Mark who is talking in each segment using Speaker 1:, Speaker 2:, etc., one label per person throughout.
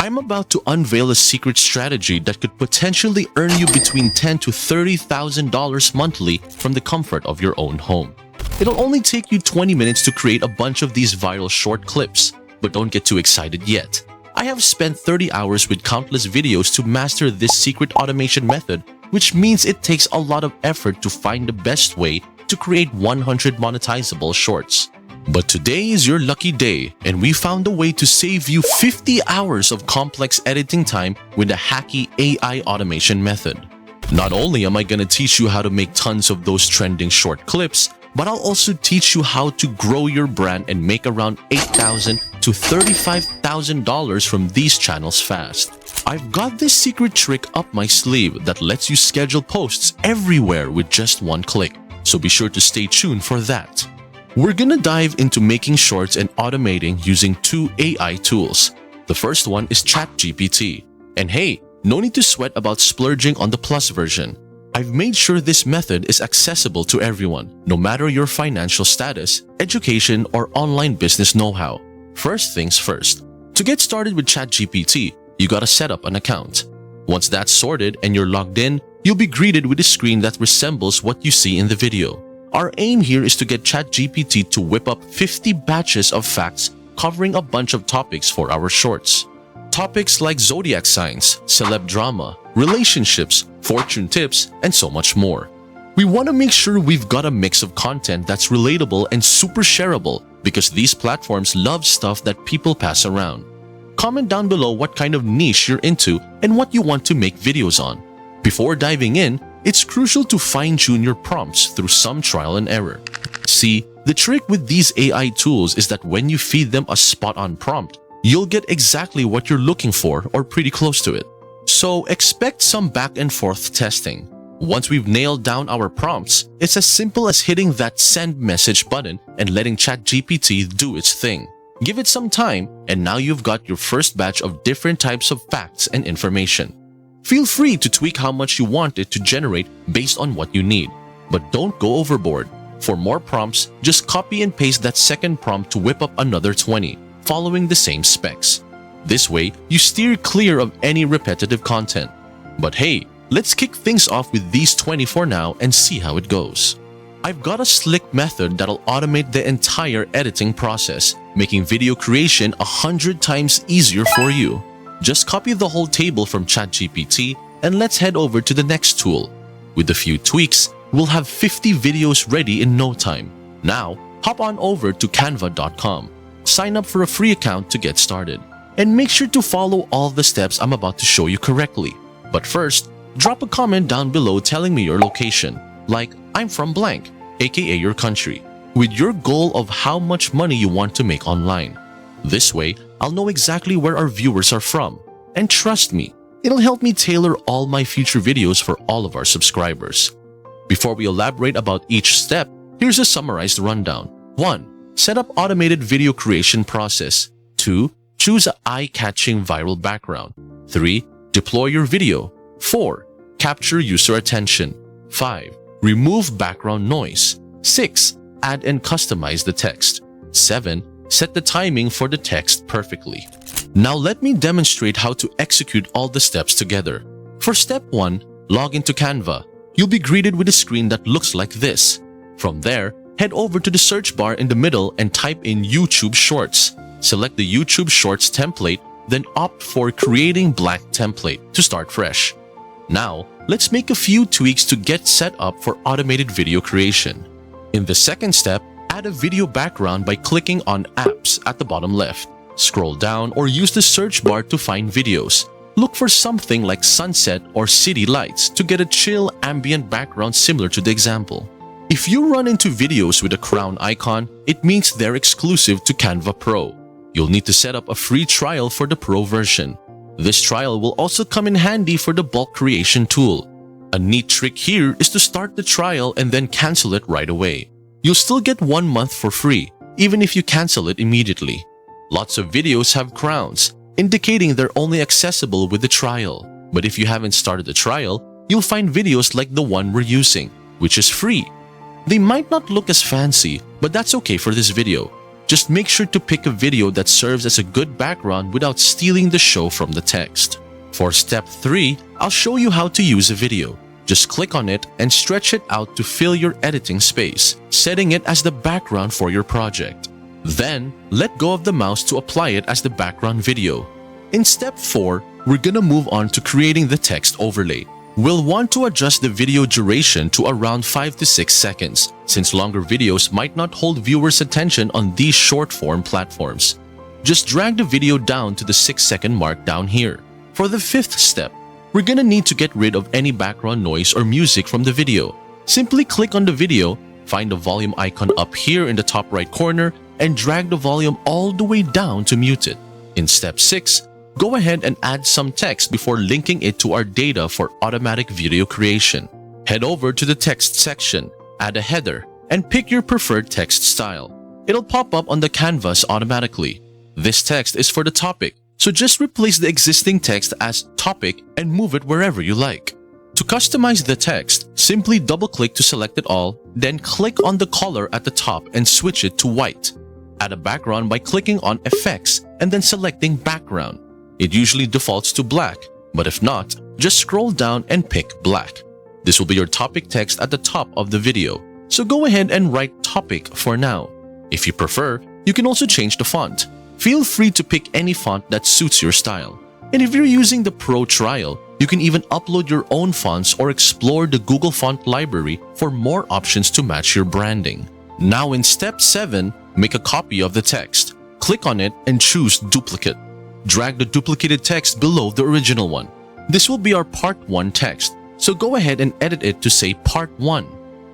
Speaker 1: I'm about to unveil a secret strategy that could potentially earn you between $10,000 to $30,000 monthly from the comfort of your own home. It'll only take you 20 minutes to create a bunch of these viral short clips, but don't get too excited yet. I have spent 30 hours with countless videos to master this secret automation method, which means it takes a lot of effort to find the best way to create 100 monetizable shorts. But today is your lucky day, and we found a way to save you 50 hours of complex editing time with a hacky AI automation method. Not only am I gonna teach you how to make tons of those trending short clips, but I'll also teach you how to grow your brand and make around $8,000 to $35,000 from these channels fast. I've got this secret trick up my sleeve that lets you schedule posts everywhere with just one click, so be sure to stay tuned for that. We're gonna dive into making shorts and automating using two AI tools. The first one is ChatGPT. And hey, no need to sweat about splurging on the Plus version. I've made sure this method is accessible to everyone, no matter your financial status, education, or online business know-how. First things first. To get started with ChatGPT, you gotta set up an account. Once that's sorted and you're logged in, you'll be greeted with a screen that resembles what you see in the video. Our aim here is to get ChatGPT to whip up 50 batches of facts covering a bunch of topics for our shorts. Topics like zodiac signs, celeb drama, relationships, fortune tips, and so much more. We want to make sure we've got a mix of content that's relatable and super shareable because these platforms love stuff that people pass around. Comment down below what kind of niche you're into and what you want to make videos on. Before diving in, it's crucial to fine-tune your prompts through some trial and error. See, the trick with these AI tools is that when you feed them a spot-on prompt, you'll get exactly what you're looking for or pretty close to it. So expect some back and forth testing. Once we've nailed down our prompts, it's as simple as hitting that send message button and letting ChatGPT do its thing. Give it some time, and now you've got your first batch of different types of facts and information. Feel free to tweak how much you want it to generate based on what you need, but don't go overboard. For more prompts, just copy and paste that second prompt to whip up another 20, following the same specs. This way, you steer clear of any repetitive content. But hey, let's kick things off with these 20 for now and see how it goes. I've got a slick method that'll automate the entire editing process, making video creation 100 times easier for you. Just copy the whole table from ChatGPT and let's head over to the next tool. With a few tweaks, we'll have 50 videos ready in no time. Now, hop on over to Canva.com. Sign up for a free account to get started. And make sure to follow all the steps I'm about to show you correctly. But first, drop a comment down below telling me your location, like I'm from blank, aka your country, with your goal of how much money you want to make online. This way, I'll know exactly where our viewers are from. And trust me, it'll help me tailor all my future videos for all of our subscribers. Before we elaborate about each step, here's a summarized rundown. 1. Set up automated video creation process. 2. Choose an eye-catching viral background. 3. Deploy your video. 4. Capture user attention. 5. Remove background noise. 6. Add and customize the text. 7. Set the timing for the text perfectly. Now let me demonstrate how to execute all the steps together. For step 1, log into Canva. You'll be greeted with a screen that looks like this. From there, head over to the search bar in the middle and type in YouTube Shorts. Select the YouTube Shorts template, then opt for Creating Blank Template to start fresh. Now, let's make a few tweaks to get set up for automated video creation. In the second step, add a video background by clicking on Apps at the bottom left. Scroll down or use the search bar to find videos. Look for something like sunset or city lights to get a chill ambient background similar to the example. If you run into videos with a crown icon, it means they're exclusive to Canva Pro. You'll need to set up a free trial for the Pro version. This trial will also come in handy for the bulk creation tool. A neat trick here is to start the trial and then cancel it right away. You'll still get 1 month for free, even if you cancel it immediately. Lots of videos have crowns, indicating they're only accessible with the trial. But if you haven't started the trial, you'll find videos like the one we're using, which is free. They might not look as fancy, but that's okay for this video. Just make sure to pick a video that serves as a good background without stealing the show from the text. For step 3, I'll show you how to use a video. Just click on it and stretch it out to fill your editing space, setting it as the background for your project. Then, let go of the mouse to apply it as the background video. In step 4, we're gonna move on to creating the text overlay. We'll want to adjust the video duration to around 5 to 6 seconds, since longer videos might not hold viewers' attention on these short-form platforms. Just drag the video down to the 6-second mark down here. For the 5th step, we're gonna need to get rid of any background noise or music from the video. Simply click on the video, find the volume icon up here in the top right corner, and drag the volume all the way down to mute it. In step 6, go ahead and add some text before linking it to our data for automatic video creation. Head over to the text section, add a header, and pick your preferred text style. It'll pop up on the canvas automatically. This text is for the topic, so just replace the existing text as topic and move it wherever you like. To customize the text, simply double-click to select it all, then click on the color at the top and switch it to white. Add a background by clicking on Effects and then selecting Background. It usually defaults to black, but if not, just scroll down and pick black. This will be your topic text at the top of the video, so go ahead and write topic for now. If you prefer, you can also change the font. Feel free to pick any font that suits your style. And if you're using the Pro trial, you can even upload your own fonts or explore the Google Font library for more options to match your branding. Now in step 7, make a copy of the text. Click on it and choose Duplicate. Drag the duplicated text below the original one. This will be our Part 1 text, so go ahead and edit it to say Part 1.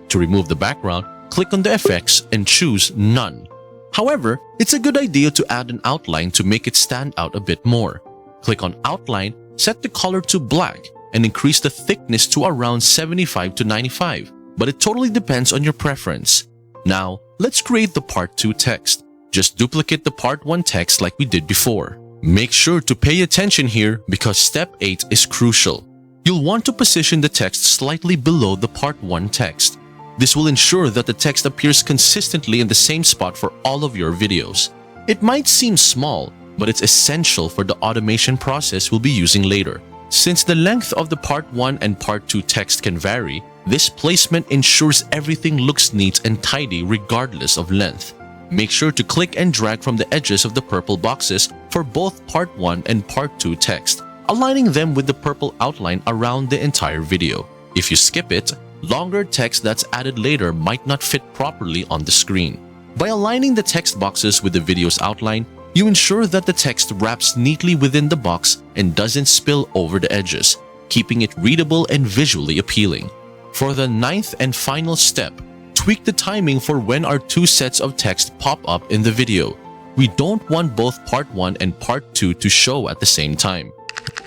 Speaker 1: To remove the background, click on the effects and choose None. However, it's a good idea to add an outline to make it stand out a bit more. Click on Outline, set the color to black, and increase the thickness to around 75 to 95, but it totally depends on your preference. Now, let's create the Part 2 text. Just duplicate the Part 1 text like we did before. Make sure to pay attention here because step 8 is crucial. You'll want to position the text slightly below the Part 1 text. This will ensure that the text appears consistently in the same spot for all of your videos. It might seem small, but it's essential for the automation process we'll be using later. Since the length of the Part 1 and Part 2 text can vary, this placement ensures everything looks neat and tidy regardless of length. Make sure to click and drag from the edges of the purple boxes for both Part 1 and Part 2 text, aligning them with the purple outline around the entire video. If you skip it, longer text that's added later might not fit properly on the screen. By aligning the text boxes with the video's outline, you ensure that the text wraps neatly within the box and doesn't spill over the edges, keeping it readable and visually appealing. For the 9th and final step, tweak the timing for when our 2 sets of text pop up in the video. We don't want both Part 1 and Part 2 to show at the same time.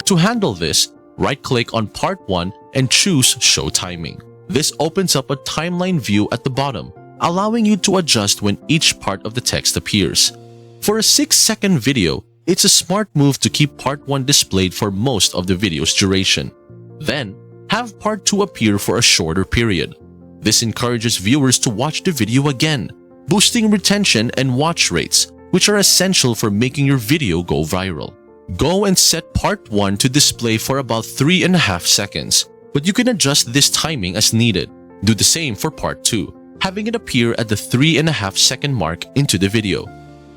Speaker 1: To handle this, right-click on Part 1 and choose Show Timing. This opens up a timeline view at the bottom, allowing you to adjust when each part of the text appears. For a 6-second video, it's a smart move to keep Part 1 displayed for most of the video's duration. Then, have Part 2 appear for a shorter period. This encourages viewers to watch the video again, boosting retention and watch rates, which are essential for making your video go viral. Go and set Part 1 to display for about 3.5 seconds, but you can adjust this timing as needed. Do the same for Part 2, having it appear at the 3.5 second mark into the video.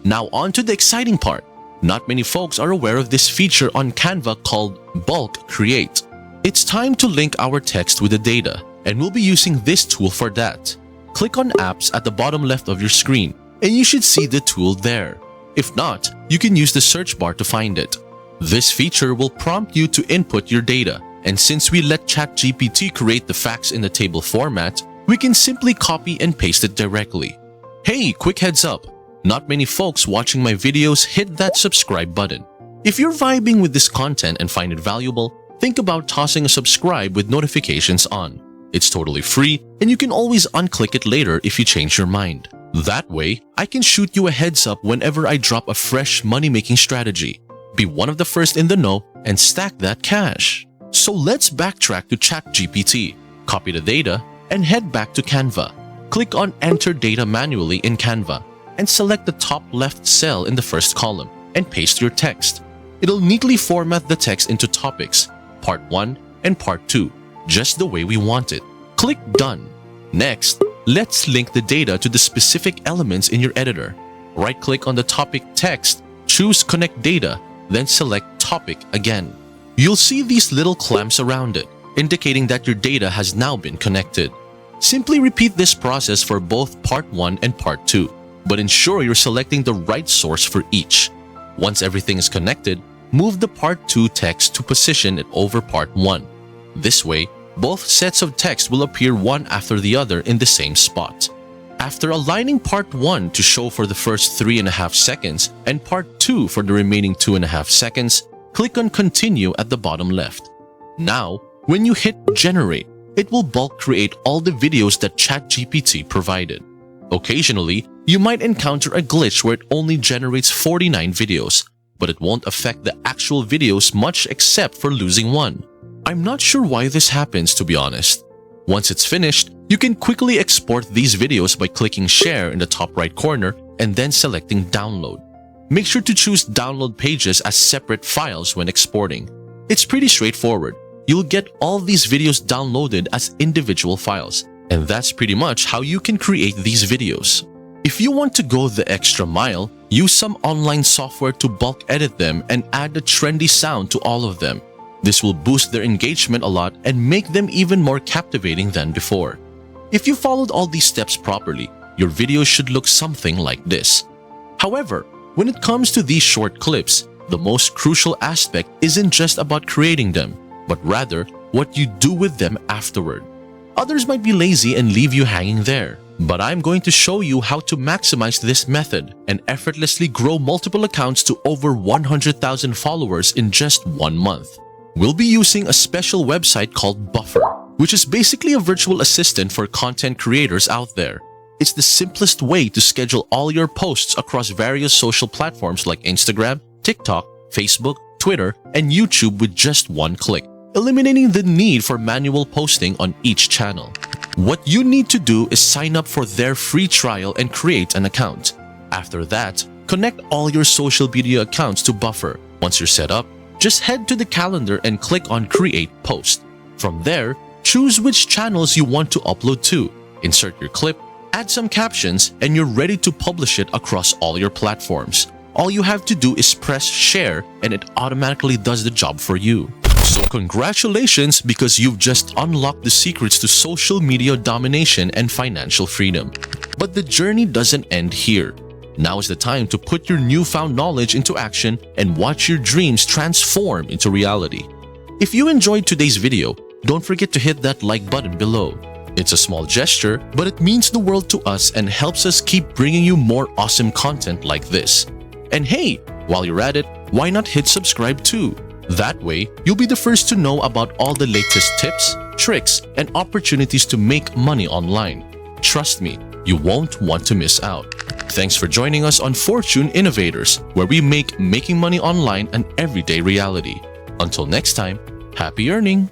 Speaker 1: Now on to the exciting part. Not many folks are aware of this feature on Canva called Bulk Create. It's time to link our text with the data, and we'll be using this tool for that. Click on Apps at the bottom left of your screen, and you should see the tool there. If not, you can use the search bar to find it. This feature will prompt you to input your data, and since we let ChatGPT create the facts in the table format, we can simply copy and paste it directly. Hey, quick heads up! Not many folks watching my videos hit that subscribe button. If you're vibing with this content and find it valuable, think about tossing a subscribe with notifications on. It's totally free, and you can always unclick it later if you change your mind. That way, I can shoot you a heads up whenever I drop a fresh money-making strategy. Be one of the first in the know and stack that cash. So let's backtrack to ChatGPT, copy the data, and head back to Canva. Click on Enter Data manually in Canva, and select the top left cell in the first column and paste your text. It'll neatly format the text into topics, part 1 and part 2, just the way we want it. Click Done. Next, let's link the data to the specific elements in your editor. Right-click on the topic text, choose Connect Data, then select Topic again. You'll see these little clamps around it, indicating that your data has now been connected. Simply repeat this process for both Part 1 and Part 2, but ensure you're selecting the right source for each. Once everything is connected, move the Part 2 text to position it over Part 1. This way, both sets of text will appear one after the other in the same spot. After aligning Part 1 to show for the first 3.5 seconds and Part 2 for the remaining 2.5 seconds, click on Continue at the bottom left. Now, when you hit Generate, it will bulk create all the videos that ChatGPT provided. Occasionally, you might encounter a glitch where it only generates 49 videos, but it won't affect the actual videos much except for losing one. I'm not sure why this happens, to be honest. Once it's finished, you can quickly export these videos by clicking Share in the top right corner and then selecting Download. Make sure to choose Download Pages as separate files when exporting. It's pretty straightforward. You'll get all these videos downloaded as individual files, and that's pretty much how you can create these videos. If you want to go the extra mile, use some online software to bulk edit them and add a trendy sound to all of them. This will boost their engagement a lot and make them even more captivating than before. If you followed all these steps properly, your videos should look something like this. However, when it comes to these short clips, the most crucial aspect isn't just about creating them, but rather what you do with them afterward. Others might be lazy and leave you hanging there, but I'm going to show you how to maximize this method and effortlessly grow multiple accounts to over 100,000 followers in just 1 month. We'll be using a special website called Buffer, which is basically a virtual assistant for content creators out there. It's the simplest way to schedule all your posts across various social platforms like Instagram, TikTok, Facebook, Twitter, and YouTube with just one click, eliminating the need for manual posting on each channel. What you need to do is sign up for their free trial and create an account. After that, connect all your social media accounts to Buffer. Once you're set up, just head to the calendar and click on Create Post. From there, choose which channels you want to upload to, insert your clip, add some captions, and you're ready to publish it across all your platforms. All you have to do is press share and it automatically does the job for you. So congratulations, because you've just unlocked the secrets to social media domination and financial freedom. But the journey doesn't end here. Now is the time to put your newfound knowledge into action and watch your dreams transform into reality. If you enjoyed today's video, don't forget to hit that like button below. It's a small gesture, but it means the world to us and helps us keep bringing you more awesome content like this. And hey, while you're at it, why not hit subscribe too? That way, you'll be the first to know about all the latest tips, tricks, and opportunities to make money online. Trust me, you won't want to miss out. Thanks for joining us on Fortune Innovators, where we make making money online an everyday reality. Until next time, happy earning!